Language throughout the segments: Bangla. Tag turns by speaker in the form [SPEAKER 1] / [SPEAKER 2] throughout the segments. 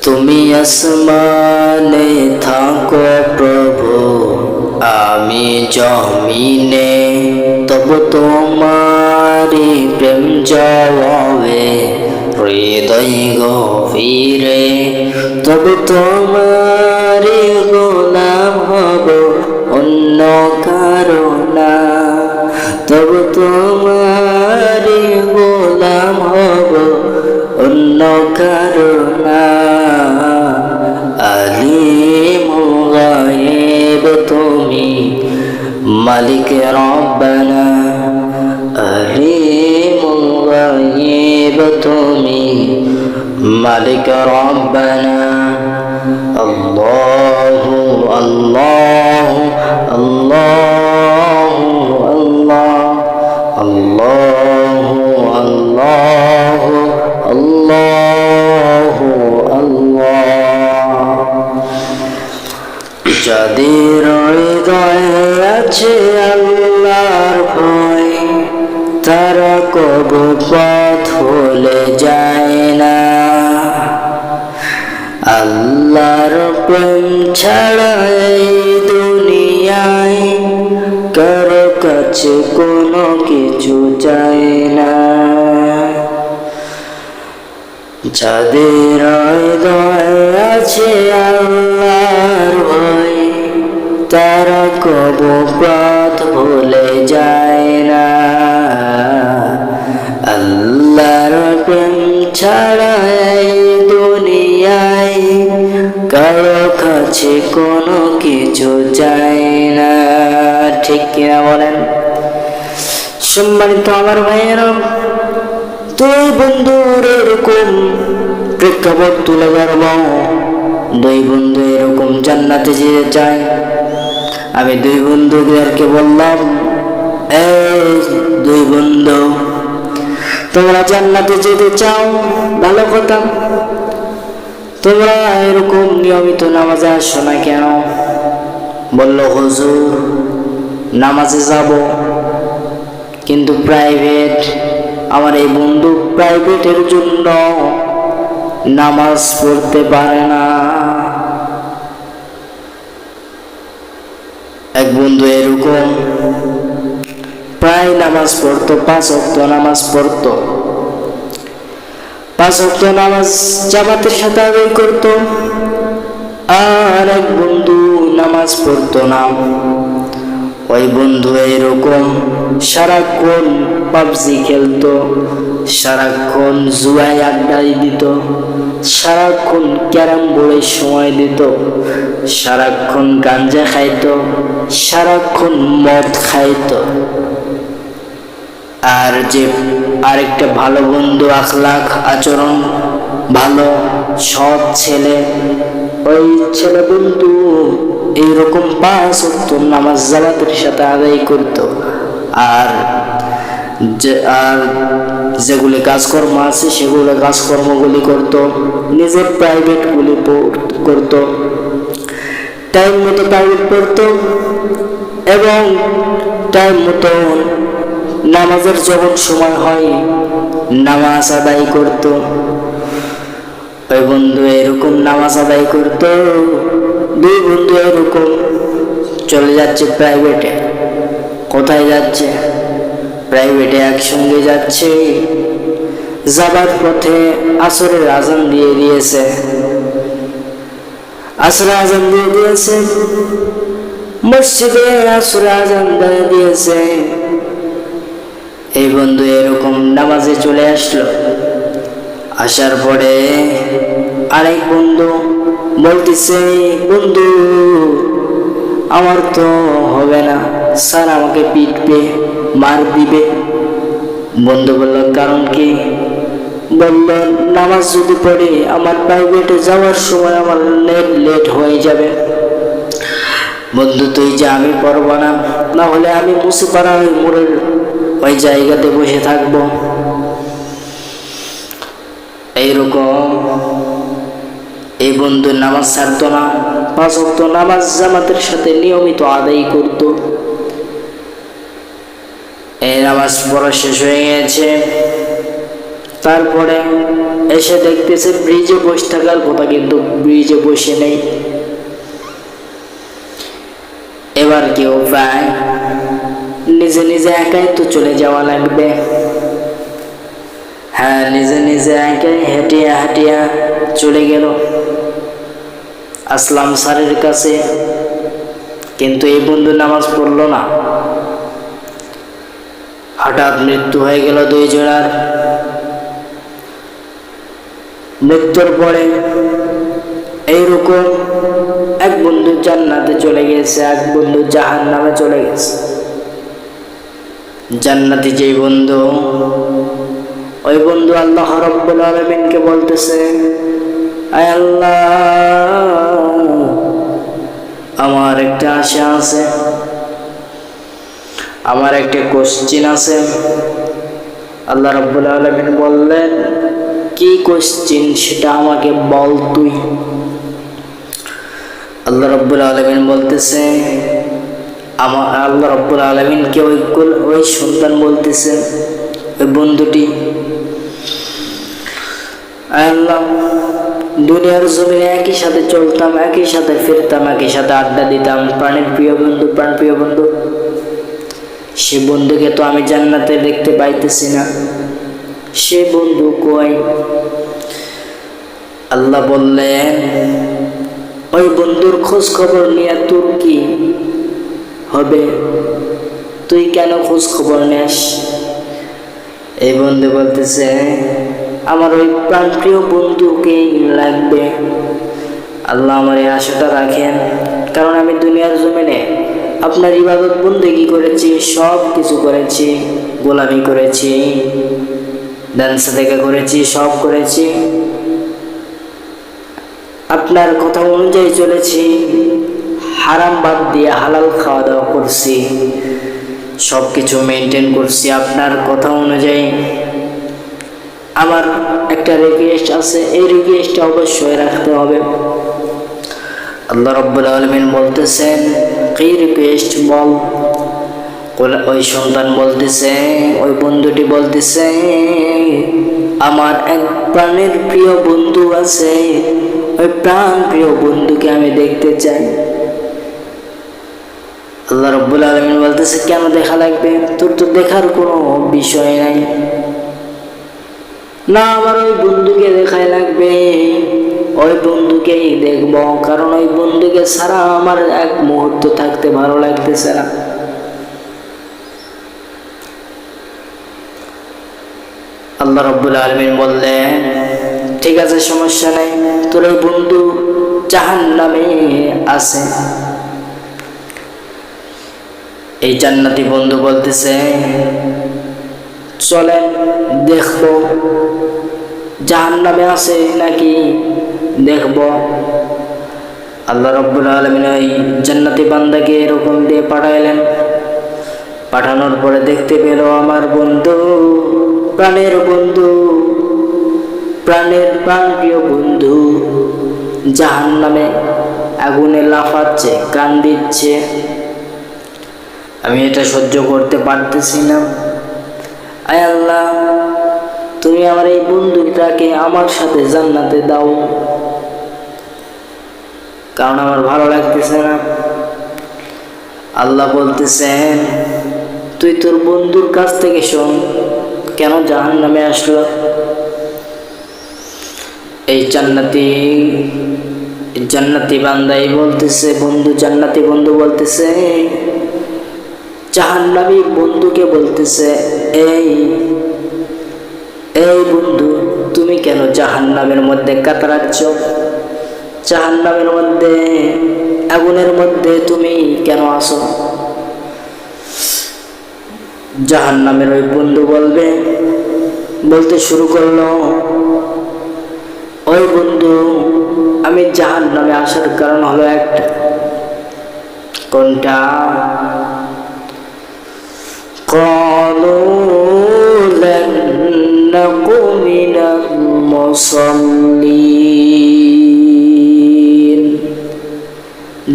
[SPEAKER 1] তুমি আসমানে থাকো প্রভু, আমি জমিনে, তবু তোমারি প্রেম জবাবে হৃদয় গভীরে। তবু তোমারি গোলাম হব, অন্য কারো না। তবু তোমারি গোলাম হব, অন্য কারো না। আলিমুল গায়েব তুমি, মালিক রব্বানা। আলিমুল গায়েব তুমি, মালিক রব্বানা। আল্লাহু আল্লাহু আল্লাহু আল্লাহ, আল্লাহু আল্লাহু আল্লাহু আল্লাহ। যাদের হৃদয়ে আছে আল্লাহর ভয়, তারা কবু পথ ভুলে যায় না। আল্লাহর প্রেম ছাড়া এই দুনিয়ায় কারো কাছে কোনো কিছু চায় না। যাদের হৃদয়ে আছে আল্লাহর ভয়, তারা কবু পথ ভুলে যায় না। আল্লাহর প্রেম ছাড়া এই দুনিয়ায় কারো কাছে কোনো কিছু চায় না। ঠিক কিনা বলেন? সম্মানিত আমার ভাইয়েরা, দুই বন্ধুর এরকম প্রেক্ষাপট তুলে ধরব। দুই বন্ধু এরকম জান্নাতে যেতে চায়। আমি দুই বন্ধুদেরকে বললাম, এই দুই বন্ধু, তোমরা জান্নাতে যেতে চাও, ভালো কথা। তোমরা এরকম নিয়মিত নামাজে আসো না কেন? বলল, হুজুর নামাজে যাব, কিন্তু প্রাইভেট। আমার এই বন্ধু প্রাইভেটের জন্য নামাজ পড়তে পারে না। এক বন্ধু এরকম প্রায় নামাজ পড়তো, 5 ওয়াক্ত নামাজ পড়তো, 5 ওয়াক্ত নামাজ জামাতের সাথে আদায় করতো। আর এক বন্ধু নামাজ পড়তো না। ওই বন্ধু এরকম সারাক্ষণ পাবজি খেলতো, সারাক্ষণ জুয়ায় আড্ডাই দিত, সারাক্ষণ ক্যারাম বোর্ডে সময় দিত, সারাক্ষণ গাঞ্জা খাইতো, সারাক্ষণ মদ খাইতো। আর যে আরেকটা ভালো বন্ধু, আখলাক আচরণ ভালো, সৎ ছেলে, ওই ছেলে বন্ধু এইরকম 5 ওয়াক্ত নামাজ জামাতের সাথে আদায় করত। আর যেগুলি কাজকর্ম আছে সেগুলো কাজকর্মগুলি করত, নিজের প্রাইভেটগুলি করত, টাইম মতো প্রাইভেট পড়ত এবং টাইম মতো নামাজের যখন সময় হয় নামাজ আদায় করত। ওই বন্ধু এরকম নামাজ আদায় করত। দুই বন্ধু এরকম চলে যাচ্ছে প্রাইভেটে। কোথায় যাচ্ছে? প্রাইভেটে একসঙ্গে যাচ্ছে। যাবার পথে আসরের আজান দিয়ে দিয়েছে। আসরের আজান দিয়ে দিয়েছে, মসজিদে আসরের আজান দিয়ে দিয়েছে। এই বন্ধু এরকম নামাজে চলে আসলো। আসার পরে আরেক বন্ধু বলতেছে, বন্ধু আমার তো হবে না, স্যার আমাকে পিটবে, মার দিবে। বন্ধু বলল, কারণ কি? বলল, নামাজ যদি পড়ে আমার প্রাইভেটে যাওয়ার সময় আমার লেট হয়ে যাবে। বন্ধু তুই যে, আমি পড়ব না, না হলে আমি মুসিপাড়া মোড়ের ওই জায়গাতে বসে থাকবো। এইরকম এই বন্ধু নামাজ ছাড়তো না, 5 ওয়াক্ত নামাজ জামাতের সাথে নিয়মিত আদায় করত। এই নামাজ পড়া শেষ হয়ে গেছে। তারপরে এসে দেখতেছে ব্রিজে বসে থাকার কথা, কিন্তু ব্রিজে বসে নেই। এবার কি উপায়? নিজে নিজে একাই তো চলে যাওয়া লাগবে। হ্যাঁ, নিজে নিজে একাই হাঁটিয়া হাঁটিয়া চলে গেল আসলাম স্যারের কাছে। কিন্তু এই বন্ধু নামাজ পড়লো না। হঠাৎ মৃত্যু হয়ে গেল দুইজনার। মৃত্যুর পরে এইরকম এক বন্ধু জান্নাতে চলে গেছে, এক বন্ধু জাহান্নামে চলে গেছে। জান্নাতি যেই বন্ধু, ওই বন্ধু আল্লাহ রাব্বুল আলামিনকে বলতেছে, আয় আল্লাহ, আমার একটা আশা আছে, আমার একটা কোশ্চিন আছে। আল্লাহ রাব্বুল আলামিন বললেন, কি কোশ্চিন সেটা আমাকে বল তুই। আল্লাহ রাব্বুল আলামিন বলতেছে, আল্লাহ রাব্বুল আলামিনকে ওই সন্তান বলতেছে, ওই বন্ধুটি, আল্লাহ, দুনিয়ার জমিনে একই সাথে চলতাম, একই সাথে ফিরতাম, একই সাথে আড্ডা দিতাম, প্রাণের প্রিয় বন্ধু, প্রাণ প্রিয় বন্ধু, সে বন্ধুকে তো আমি জান্নাতে দেখতে পাইতেছি না, সে বন্ধু কই? আল্লাহ বললেন, ওই বন্ধুর খোঁজ খবর নিয়ে তোর কি হবে? তুই কেন খোঁজ খবর নিস? এই বন্ধু বলতেছে, আমার ওই প্রাণপ্রিয় বন্ধুকেই লাগবে। আল্লাহ আমার এই আশাটা রাখেন, কারণ আমি দুনিয়ার জমিনে আপনার ইবাদত বন্দেগী করেছি, সব কিছু করেছি, গোলামি করেছি, দান সাদেকা করেছি, সব করেছি, আপনার কথা অনুযায়ী চলেছি, হারাম বাদ দিয়ে হালাল খাওয়া দাওয়া করছি, সব কিছু মেনটেন করছি আপনার কথা অনুযায়ী। আমার একটা রিকোয়েস্ট আছে, এই রিকোয়েস্টটা অবশ্যই রাখতে হবে। আল্লাহ রাব্বুল আলামিন বলতেছেন, কি রিকোয়েস্ট বল? ওই সন্তান বলতেছে, ওই বন্ধুটি বলতেছে, আমার এক প্রাণের প্রিয় বন্ধু আছে, ওই প্রাণ প্রিয় বন্ধুকে আমি দেখতে চাই। আল্লাহ রাব্বুল আলামিন বলতেছে, কেন দেখা লাগবে? তোর তো দেখার কোনো বিষয় নাই। না, আমার ওই বন্ধুকে দেখাই লাগবে, ওই বন্ধুকেই দেখব, কারণ ওই বন্ধুকে ছাড়া আমার এক মুহূর্ত থাকতে ভালো লাগতেছে না। আল্লাহ রাব্বুল আলামিন বললেন, ঠিক আছে, সমস্যা নাই, তোর ওই বন্ধু জাহান্নামে আছে। এই জান্নাতি বন্ধু বলতেছে, চলেন দেখবো জাহান্নামে আছে নাকি দেখব। আল্লাহ রাব্বুল আলামিন ওই জান্নাতি বান্দাকে এরকম দিয়ে পাঠাইলেন। পাঠানোর পরে দেখতে পেল, আমার বন্ধু, প্রাণের বন্ধু, প্রাণের প্রাণপ্রিয় বন্ধু জাহান্নামে আগুনে লাফাচ্ছে, কান দিচ্ছে। আমি এটা সহ্য করতে পারতেছি না। আয় আল্লাহ, তুমি আমার এই বন্ধুটাকে আমার সাথে জান্নাতে দাও, কারণ আমার ভালো লাগতেছে না। আল্লাহ বলতেছেন, তুই তোর বন্ধুর কাছ থেকে শোন কেন জাহান্নামে আসলো। এই জান্নাতি বান্দাই বলতেছে, জান্নাতি বন্ধু বলতেছে, জাহান্নামী বন্ধুকে বলতেছে, এই বন্ধু, তুমি কেন জাহান্নামের মধ্যে কাতরাচ্ছ? জাহান্নামের মধ্যে, আগুনের মধ্যে তুমি কেন আসো? জাহান্নামের ওই বন্ধু বলতে শুরু করলো, ওই বন্ধু, আমি জাহান্নামে আসার কারণ হলো একটা। কোনটা?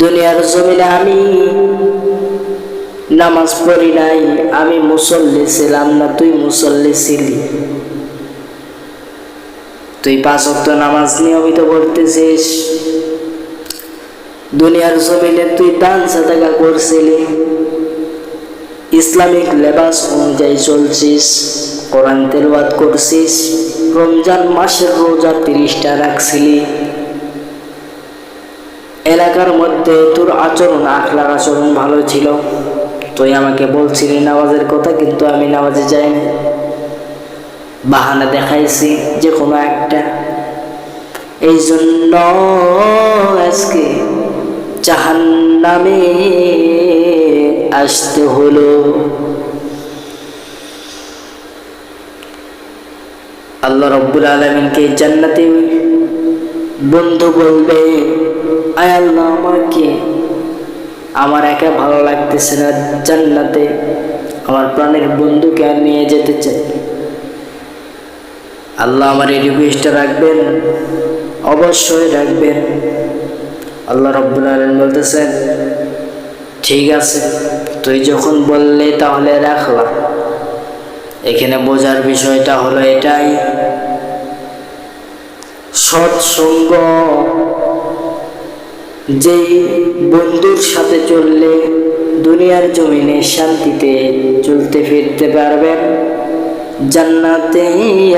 [SPEAKER 1] দুনিয়ার জমিনে আমি নামাজ পড়ি নাই, আমি মুসল্লি ছিলাম না, তুই মুসল্লি ছিলি। তুই 5 ওয়াক্ত নামাজ নিয়মিত পড়তেছিস, দুনিয়ার জমিনে তুই দান সাদাকা করছিলি, ইসলামিক লেবাস অনুযায়ী চলছিস, কোরআন তেলাওয়াত করছিস, রমজান মাসের রোজা 30টা রাখছিলি, এলাকার মধ্যে তোর আচরণ আখলাক আচরণ ভালো ছিল, তুই আমাকে বলছিলি নামাজের কথা, কিন্তু আমি নামাজে যাই না, বাহানা দেখাইছি যে কোনো একটা। এই জন্য আজকে জাহান্নামে আসতে হলো। আল্লাহ রাব্বুল আলামিনকে জান্নাতে বন্ধু বলবে, আয় আল্লাহ, আমার একা ভালো লাগতেছে না, জান্নাতে আমার প্রাণের বন্ধুকে আর নিয়ে যেতে চাই। আল্লাহ আমার এই রিকোয়েস্টটা রাখবেন, অবশ্যই রাখবেন। আল্লাহ রাব্বুল আলামিন বলতেছেন, ঠিক আছে, তুই যখন বললে তাহলে রাখলাম। এখানে বোঝার বিষয়টা হলো এটাই, সৎসঙ্গ, যেই বন্ধুর সাথে চললে দুনিয়ার জমিনে শান্তিতে চলতে ফিরতে পারবেন, জান্নাতে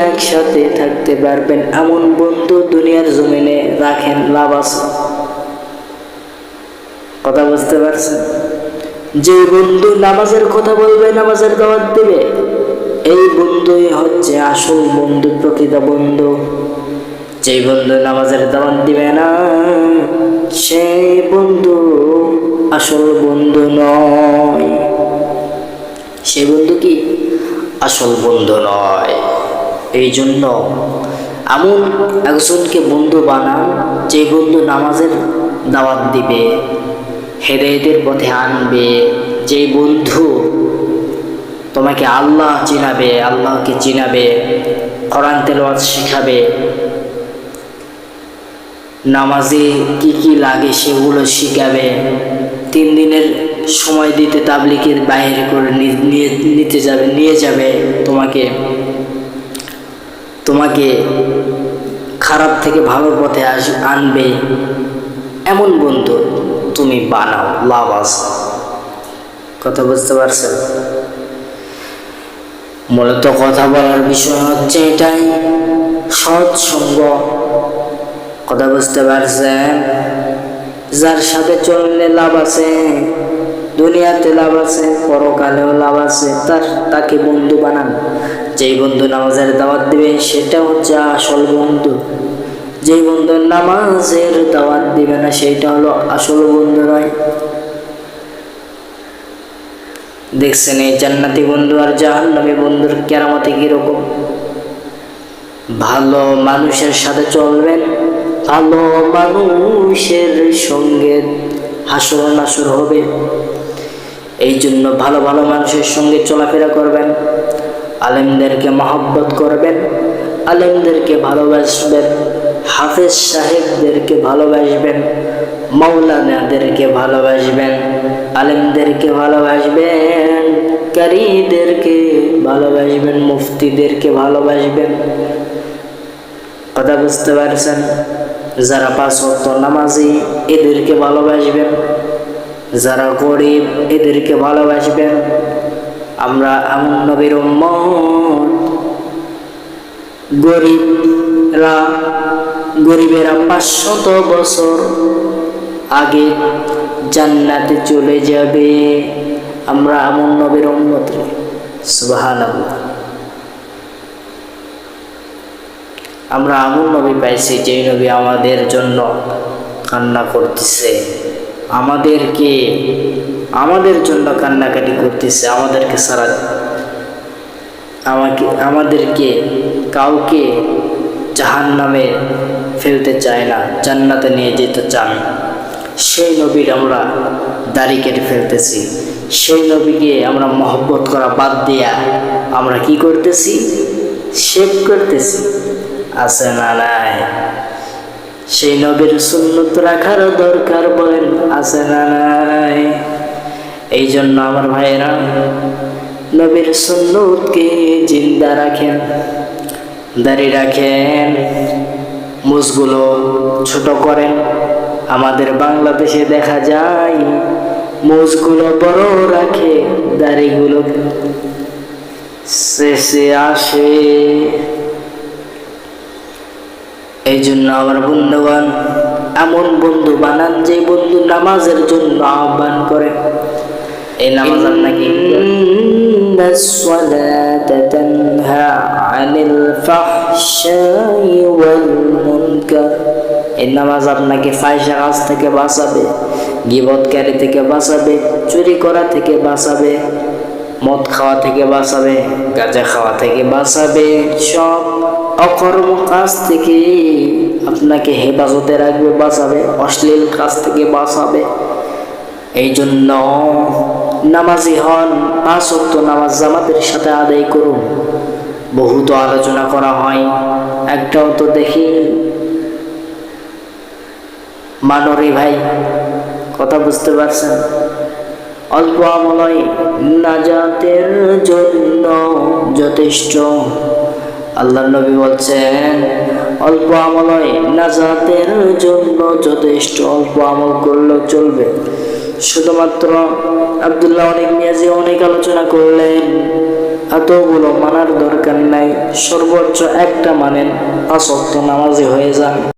[SPEAKER 1] একসাথে থাকতে পারবেন, এমন বন্ধু দুনিয়ার জমিনে রাখেন, লাভ আছে। কথা বুঝতে পারছেন? যে বন্ধু নামাজের কথা বলবে, নামাজের দাওয়াত দিবে, এই বন্ধুই হচ্ছে আসল বন্ধু, প্রকৃত বন্ধু। যেই বন্ধু নামাজের দাওয়াত দিবে না, সেই বন্ধু আসল বন্ধু নয়। সেই বন্ধু কি? আসল বন্ধু নয়। এই জন্য এমন একজনকে বন্ধু বানান, যে বন্ধু নামাজের দাওয়াত দিবে, হেদায়েতের পথে আনবে, যে বন্ধু তোমাকে আল্লাহ চিনাবে, আল্লাহকে চিনাবে, কোরআন তেলাওয়াত শিখাবে, নামাজে কি কি লাগে সেগুলো শিখাবে, 3 দিনের সময় দিতে তাবলীগের বাইরে করে নিয়ে যাবে তোমাকে খারাপ থেকে ভালো পথে আনবে, এমন বন্ধু তুমি বানাও, লাভ আছে। কথা বুঝতে পারছেন? মূলত কথা বলার বিষয় হচ্ছে এটাই, সৎসঙ্গ। কথা বুঝতে পারছেন? যার সাথে চললে লাভ আছে, দুনিয়াতে লাভ আছে, পরকালেও লাভ আছে, তাকে বন্ধু বানান। যেই বন্ধু নামাজের দাওয়াত দিবে, সেটা হচ্ছে আসল বন্ধু। যেই বন্ধু নামাজের দাওয়াত দিবে না, সেইটা হলো আসল বন্ধু নয়। দেখছেন এই জান্নাতি বন্ধু আর জাহান্নামী বন্ধুর কেরামতে কিরকম? ভালো মানুষের সাথে চলবেন, ভালো মানুষের সঙ্গে হাসর নাসর হবে। এই জন্য ভালো ভালো মানুষের সঙ্গে চলাফেরা করবেন, আলেমদেরকে মহব্বত করবেন, আলেমদেরকে ভালোবাসবেন, হাফেজ সাহেবদেরকে ভালোবাসবেন, মাওলানাদেরকে ভালোবাসবেন, আলেমদেরকে ভালোবাসবেন, কারীদেরকে ভালোবাসবেন, মুফতিদেরকে ভালোবাসবেন। কথা বুঝতে পারছেন? যারা 5 ওয়াক্ত নামাজি, এদেরকে ভালোবাসবেন, যারা গরিব, এদেরকে ভালোবাসবেন। আমরা এমন নবীর উম্মত, গরিবেরা 500 বছর আগে জান্নাতে চলে যাবে। আমরা এমন নবীর উম্মত। সুবহানাল্লাহ। আমরা এমন নবী পাইছি, যে নবী আমাদের জন্য কান্না করতেছে, আমাদের জন্য কান্নাকাটি করতেছে, আমাদেরকে কাউকে জাহান্নামে ফেলতে চায় না, জান্নাতে নিয়ে যেতে চান। সেই নবীর আমরা দাড়ি কেটে ফেলতেছি, সেই নবীকে আমরা মহব্বত করা বাদ দিয়া আমরা কি করতেছি? শেভ করতেছি। আছে না নাই? সেই নবীর সুন্নত রাখার দরকার, বলেন আছে না নাই? এই জন্য আমার ভাইয়েরা, নবীর সুন্নতকে জিন্দা রাখেন, দাড়ি রাখেন, মুজগুলো ছোট করেন। আমাদের বাংলাদেশে দেখা যায় মুজগুলো বড় রাখে, দাড়িগুলো শেষে আসে। এই জন্য আমার বন্ধুগণ, এমন বন্ধু বানান যে বন্ধু নামাজের জন্য আহ্বান করে। এই নামাজ আপনাকে এই নামাজ আপনাকে ফাহিশা কাজ থেকে বাঁচাবে, গীবতকারী থেকে বাঁচাবে, চুরি করা থেকে বাঁচাবে, মদ খাওয়া থেকে বাঁচাবে, গাঁজা খাওয়া থেকে বাঁচাবে, সব অকর্ম কাজ থেকে আপনাকে হেফাজতে রাখবে, বাঁচাবে, অশ্লীল কাজ থেকে বাঁচাবে। এই জন্য নামাজি হন, 5 ওয়াক্ত নামাজ জামাতের সাথে আদায় করুন। বহুত আলোচনা করা হয়, একটাও তো দেখি মানরি ভাই, কথা বুঝতে পারছেন? অল্প আমলই নাজাতের জন্য যথেষ্ট। আল্লাহর নবী বলছেন অল্প আমলই নাজাতের জন্য যথেষ্ট, অল্প আমল করলেও চলবে। শুধুমাত্র আব্দুল্লাহ অনেক নিয়াজি অনেক আলোচনা করলেন, এতগুলো মানার দরকার নাই, সর্বোচ্চ একটা মানেন, 5 ওয়াক্ত নামাজি হয়ে যান।